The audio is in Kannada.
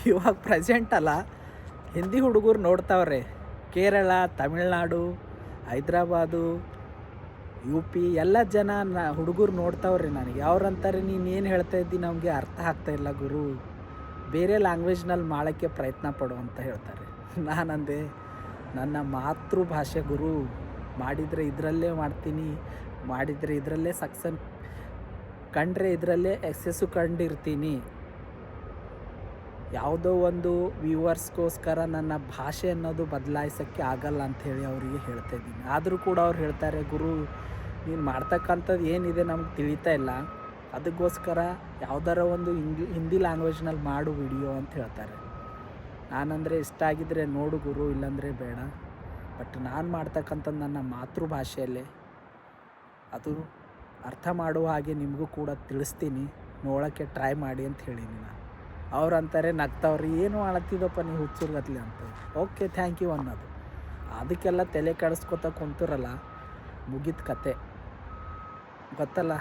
ಇವಾಗ ಪ್ರೆಸೆಂಟ್ ಅಲ್ಲ, ಹಿಂದಿ ಹುಡುಗರು ನೋಡ್ತಾವ್ರೆ. ಕೇರಳ, ತಮಿಳ್ನಾಡು, ಹೈದ್ರಾಬಾದು, ಯು ಪಿ ಎಲ್ಲ ಜನ ಹುಡುಗರು ನೋಡ್ತಾವ್ರಿ ನನಗೆ. ಅವ್ರಂತಾರೆ, ನೀನೇನು ಹೇಳ್ತಾ ಇದ್ದಿ ನಮಗೆ ಅರ್ಥ ಆಗ್ತಾಯಿಲ್ಲ ಗುರು, ಬೇರೆ ಲ್ಯಾಂಗ್ವೇಜ್ನಲ್ಲಿ ಮಾಡೋಕ್ಕೆ ಪ್ರಯತ್ನ ಪಡು ಅಂತ ಹೇಳ್ತಾರೆ. ನಾನಂದೆ, ನನ್ನ ಮಾತೃಭಾಷೆ ಗುರು, ಮಾಡಿದರೆ ಇದರಲ್ಲೇ ಮಾಡ್ತೀನಿ, ಮಾಡಿದರೆ ಇದರಲ್ಲೇ ಸಕ್ಸಸ್ ಕಂಡ್ರೆ ಇದರಲ್ಲೇ ಯಶಸ್ಸು ಕಂಡಿರ್ತೀನಿ. ಯಾವುದೋ ಒಂದು ವ್ಯೂವರ್ಸ್ಗೋಸ್ಕರ ನನ್ನ ಭಾಷೆ ಅನ್ನೋದು ಬದಲಾಯಿಸೋಕ್ಕೆ ಆಗಲ್ಲ ಅಂಥೇಳಿ ಅವರಿಗೆ ಹೇಳ್ತಾ ಇದ್ದೀನಿ. ಆದರೂ ಕೂಡ ಅವ್ರು ಹೇಳ್ತಾರೆ, ಗುರು ನೀನು ಮಾಡ್ತಕ್ಕಂಥದ್ದು ಏನಿದೆ ನಮ್ಗೆ ತಿಳಿತಾ ಇಲ್ಲ, ಅದಕ್ಕೋಸ್ಕರ ಯಾವ್ದಾರ ಒಂದು ಹಿಂದಿ ಲ್ಯಾಂಗ್ವೇಜ್ನಲ್ಲಿ ಮಾಡು ವಿಡಿಯೋ ಅಂತ ಹೇಳ್ತಾರೆ. ನಾನಂದರೆ ಇಷ್ಟ ಆಗಿದ್ದರೆ ನೋಡು ಗುರು, ಇಲ್ಲಾಂದರೆ ಬೇಡ. ಬಟ್ ನಾನು ಮಾಡ್ತಕ್ಕಂಥದ್ದು ನನ್ನ ಮಾತೃಭಾಷೆಯಲ್ಲೇ, ಅದು ಅರ್ಥ ಮಾಡುವ ಹಾಗೆ ನಿಮಗೂ ಕೂಡ ತಿಳಿಸ್ತೀನಿ, ನೋಡೋಕ್ಕೆ ಟ್ರೈ ಮಾಡಿ ಅಂತ ಹೇಳೀನಿ ನಾನು. ಅವ್ರಂತಾರೆ ನಗ್ತಾವ್ರಿ, ಏನು ಮಾಡತ್ತಿದ್ದಪ್ಪ ನೀವು ಹುಚ್ಚುರ್ಗತ್ಲಿ ಅಂತ. ಓಕೆ ಥ್ಯಾಂಕ್ ಯು ಅನ್ನೋದು. ಅದಕ್ಕೆಲ್ಲ ತಲೆ ಕೆಡಿಸ್ಕೊತ ಕುಂತಿರಲ್ಲ, ಮುಗಿದ ಕತೆ ಗೊತ್ತಲ್ಲ.